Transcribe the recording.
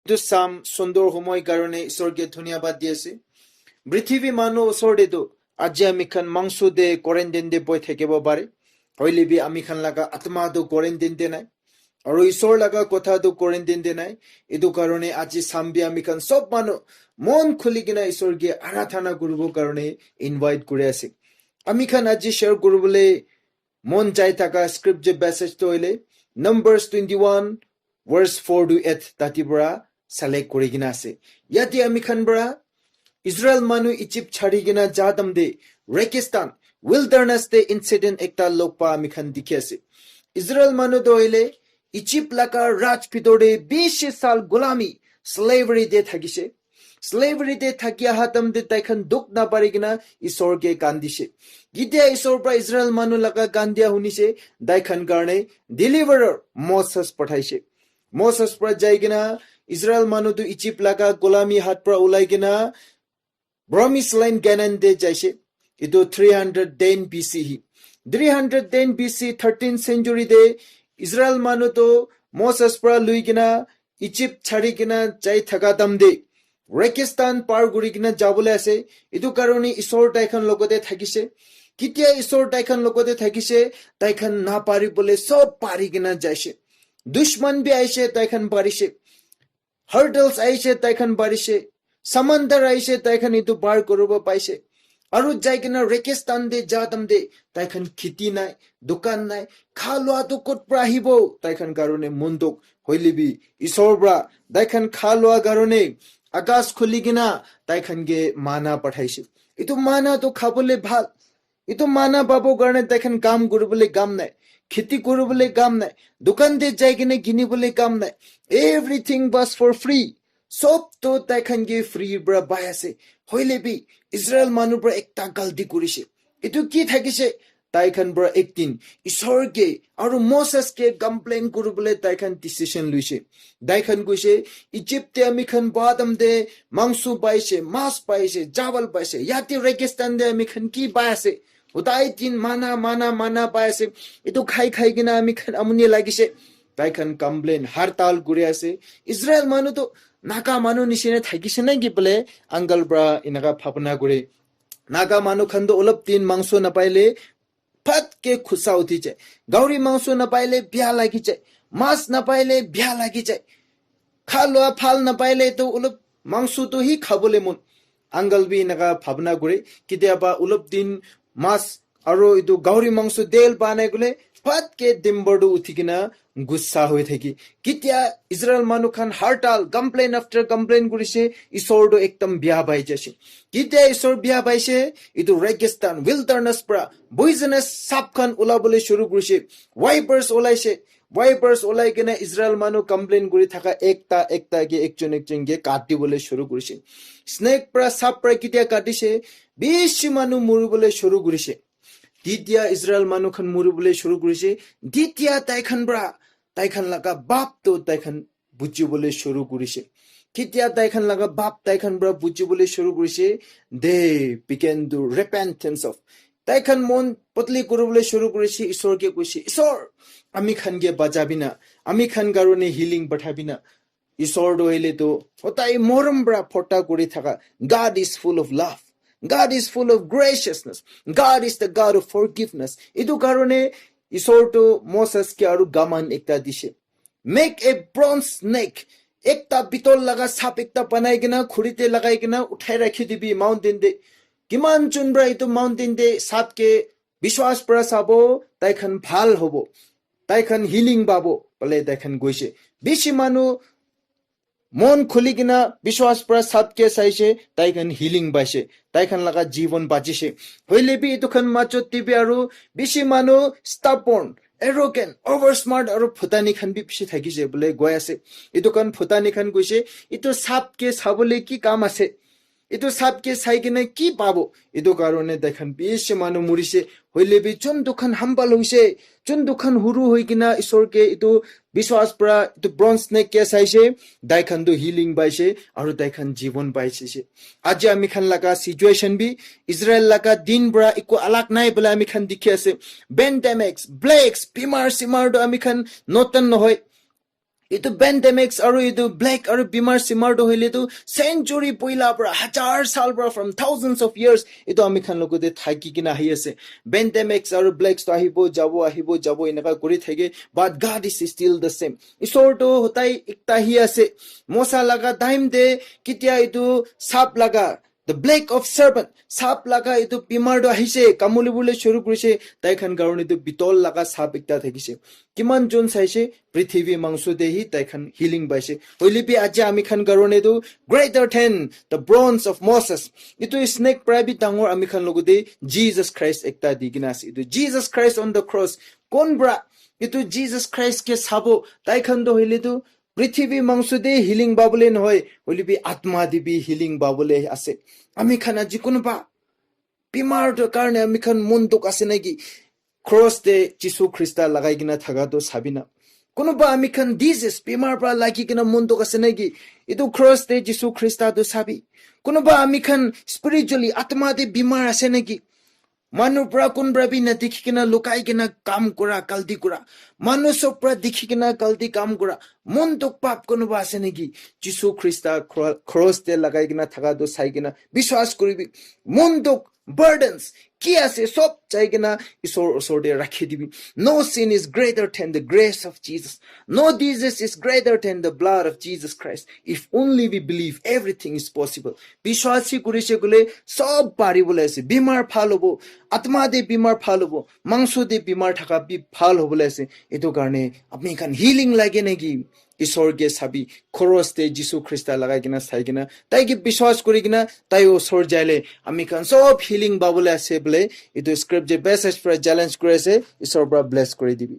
itu sam sundor humoi karone isorge dhuniyabad diase পৃথিৱী মানুহ ওচৰতেতো আজি আমি খান মাংস দে কোৰেণ্টাইন দে বৈ থাকিব পাৰে হইলেবি আমি খান লাগা আত্মাটো কোৰেণ্টাইন দে নাই আৰু ঈশ্বৰ লাগা কথাটো কোৰেণ্টাইন দে নাই এইটো কাৰণে আজি চাম্বি আমি খান সব মানুহ মন খুলি কিনা ঈশ্বৰকে আৰাধনা কৰিব কাৰণে ইনভাইট কৰি আছে আমি খান আজি শ্বেয়াৰ কৰিবলৈ মন যাই থকা স্ক্ৰিপ্ট যে মেছেজটো হইলে Numbers 21 verse 4 to 8 তাতি পৰা select কৰি কিনা আছে ইয়াতে আমি খান পৰা Israel manu Egypt chhadi gina jadam de Rekistan wilderness de incident ekta lokpa ami khan dikhi ase Israel manu doile Egypt laka raj pitode 20 sal gulami slavery de thagise slavery de thakia hatam de taikhan duk na pari gina isor ke kandise gitya isor pra Israel manu laka kandia hunise daikhan karne deliverer Moses pathaise Moses pra jai gina Israel manu tu Egypt laka gulami hat pra ulai gina Promised land Canaan de jaise ito 310 BCE 310 BC 13th century de Israel manu to Moses pra luigina Egypt chhadi gina jai thagatam de Rekistan par guri gina jabole ase ito karone isor taikhan logote thagise kitia isor taikhan logote thagise taikhan na pari bole sob pari gina jaise dushman bi aise taikhan parise hurdles aise taikhan parise Samandar aise taikhan itu bar koroba paise aru jaikina Rekistan de jadam de taikhan khiti nai dukan nai khalwa to kot prahibo taikhan karone mundok hoilibi isor bra taikhan khalwa garone akas khuligina taikhan ge mana pathaise itu mana to khabole bhal itu mana babo garne taikhan kam gurubole gam nai khiti gurubole gam nai dukan de jaikine ginibole gam nai everything was for free সব তো তাইখান গে free bra বাই আছে হইলে B Israel মানুহ bra একটা গলতি কৰিছে এটো কি থাকিছে তাইখান ব্ৰা একদিন ঈশ্বৰকে আৰু মোসেসকে কমপ্লেইন কৰিবলৈ তাইখান ডিসিশন লৈছে তাইখান কৈছে ইজিপ্তে আমি খান বাদাম দে মাংস পাইছে মাছ পাইছে চাवल পাইছে ইয়াতে ৰেগিস্তান দে আমি খান কি পাই আছে উতাই দিন মানা পাই আছে এটো খাই কিনা আমি খান আমনি লাগিছে তাইখান কমপ্লেইন হৰতাল কৰি আছে ইসরায়েল মানুহ তো Naga manu nisine thagise nai gipale angal bra inaga phapna gure naga manu khando ulap tin mangso na paile phat ke khusa uthi jai gauri mangso na paile bya lagi jai mas na paile bya lagi jai khalwa phal na paile to ulap mangso to hi khabole mun angal bi naga phapna gure kitia ba ulap din mas aro itu gauri mangso del banai gule phat ke dimbordu uthikina গুচ্ছা হৈ থাকি কিতিয়া Israel মানুহ খান হাৰ্টাল complain after complain কৰিছে ঈশ্বৰটো একদম বিয়া বাই যাইছে কিতিয়া ঈশ্বৰ বিয়া বাইছে ইটো ৰেগিস্তান উইল্ডাৰনেছ পৰা পয়জনাছ সাপ খান ওলাবলৈ শুৰু কৰিছে ওয়াইপাৰ্স ওলাইছে ওয়াইপাৰ্স ওলাই কিনে ইসৰায়েল মানুহ কমপ্লেইন কৰি থকা একটা কে একজনকে কাটিবলৈ শুৰু কৰিছে স্নেক পৰা সাপ পৰা কিতিয়া কাটিছে বেছি মানুহ মৰিবলৈ শুৰু কৰিছে দ্বিতীয় ইসৰায়েল মানুহ খান মৰিবলৈ শুৰু কৰিছে দ্বিতীয় তাইখান লাগা বাপ তো তাইখান বুজিবলৈ শুৰু কৰিছে কিতিয়া তাইখান লাগা বাপ তাইখান ব্ৰা বুজিবলৈ শুৰু কৰিছে দে বিগেন টু ৰিপেন্টেন্স অফ তাইখান মন পতলি কৰিবলৈ শুৰু কৰিছে ঈশ্বৰকে কৈছে ঈশ্বৰ আমি খানগে বাজাবিনা আমি খান কাৰণে হিলিং পঠাবিনা ঈশ্বৰ দইলে তো হতাই মৰম ব্ৰা ফটা কৰি থাকা God is full of love God is full of graciousness God is the God of forgiveness ইটো কাৰণে ঈশ্বৰটো মোসেসকে আৰু গামান একটা দিছে মেক এ ব্ৰঞ্জ স্নেক একটা পিতল লাগা সাপ একটা বনাই কিনা খুৰিতে লগাই কিনা উঠাই ৰাখি দিবি মাউন্টেন দে কিমান চুনব্ৰা ইটো মাউন্টেন দে সাপকে বিশ্বাস পৰা চাব তাইখান ভাল হ'ব তাইখান হিলিং পাব বলে তাইখান গৈছে বেছি মানুহ মন খুলি কিনা বিশ্বাস পৰা সাপকে চাইছে তাইখান হিলিং পাইছে তাইখান লাগা জীৱন বাজিছে হইলেবি ইটোখান মাজত দিবি আৰু বেছি মানুহ ষ্টাবৰ্ন এৰোগেন্ট অভাৰ স্মাৰ্ট আৰু ফুটানি খান বি পিছে থাকিছে বোলে গৈ আছে ইটোখান ফুটানি খান কৈছে ইটো সাপকে চাবলৈ কি কাম আছে ইটো সাপকে চাই কিনে কি পাব ইটো কাৰণে দেখান বেছি মানুহ মৰিছে হইলেবি যোন দুখান হাম্বাল হৈছে যোন দুখান হুৰু হৈ কিনা ঈশ্বৰকে ইটো বিশ্বাস পৰা ইটো ব্ৰঞ্জ স্নেক কে চাইছে দাইখান তো হিলিং পাইছে আৰু দাইখান জীৱন পাইছে আজি আমি খান লাগা সিচুৱেচন বি ইজৰাইল লাগা দিন পৰা একো আলাক নাই বলে আমি খান দেখি আছে পেণ্ডেমিক্স ব্লেকস বিমাৰ সিমাৰ আমি খান নতন নহয় Itu pandemics aru itu black aru bimar simar to hoile tu century poila pra hazar sal pra from thousands of years itu ami khan logo de thaki kina hi ase pandemics aru blacks to ahibo jabo inaka kuri thage but God is still the same isor to hotai ekta hi ase mosa laga time de kitia itu sap laga the black of serpent sap laga itu bimar do ahise kamuli bule shuru kurise tai khan garone tu bitol laga sap ekta thakise kiman jon saise পৃথিৱী মাংসু দেহি তাই খান healing পাইছে হইলিপি আজি আমি খান garone tu greater than the bronze of Moses itu snake prabi tangor ami khan logode Jesus Christ ekta digina ase itu Jesus Christ on the cross kon bra itu Jesus Christ ke sabo tai khan do hoile tu পৃথিৱী মাংসু দে healing বাবলে নহয় হইলিপি আত্মা দিবি healing বাবলে আছে আমি খান আজি কোনবা বিমাৰ কাৰণে আমি খান মন দুখ আছে নেকি ক্ৰছ দে যিশু খ্ৰীষ্টা লাগাই কিনা থাকা তো সাবিনা কোনোবা আমি খান ডিজিজ বিমাৰ পৰা লাগি কিনা মন দুখ আছে নেকি ইটো ক্ৰছ দে যিশু খ্ৰীষ্টা তো সাবি কোনোবা আমি খান স্পিৰিচুৱেলি আত্মা দে বিমাৰ আছে নেকি মানুহ পৰা কোনবা বি না দেখি কিনা লুকাই কিনা কাম কৰা কালতি কৰা মানুহ সব পৰা দেখি কিনা কালতি কাম কৰা মন দুখ পাপ কোনোবা আছে নেকি যিশু খ্ৰীষ্টা ক্ৰছ দে লাগাই কিনা থাকা তো চাই কিনা বিশ্বাস কৰিবি মন দুখ burdens ki ase sob chaigena isor de rakhi dibi no sin is greater than the grace of Jesus no disease is greater than the blood of Jesus Christ if only we believe everything is possible bishwasi kurise gule sob pari bole ase bimar phal hobo atma de bimar phal hobo mangso de bimar thaka bi phal hobole ase eto karone apni kan healing lage naki ঈশ্বৰ কে সাবি খৰচ তে যিশু খ্ৰীষ্টা লাগাই কিনা চাই কিনা তাই কি বিশ্বাস কৰি কিনা তাই ওচৰ যাইলে আমি খান সব হিলিং বাবলে আছে বলে এইটো স্ক্ৰিপ্ট যে বেষ্ট ফৰ চ্যালেঞ্জ কৰি আছে ঈশ্বৰৰ পৰা ব্লেছ কৰি দিবি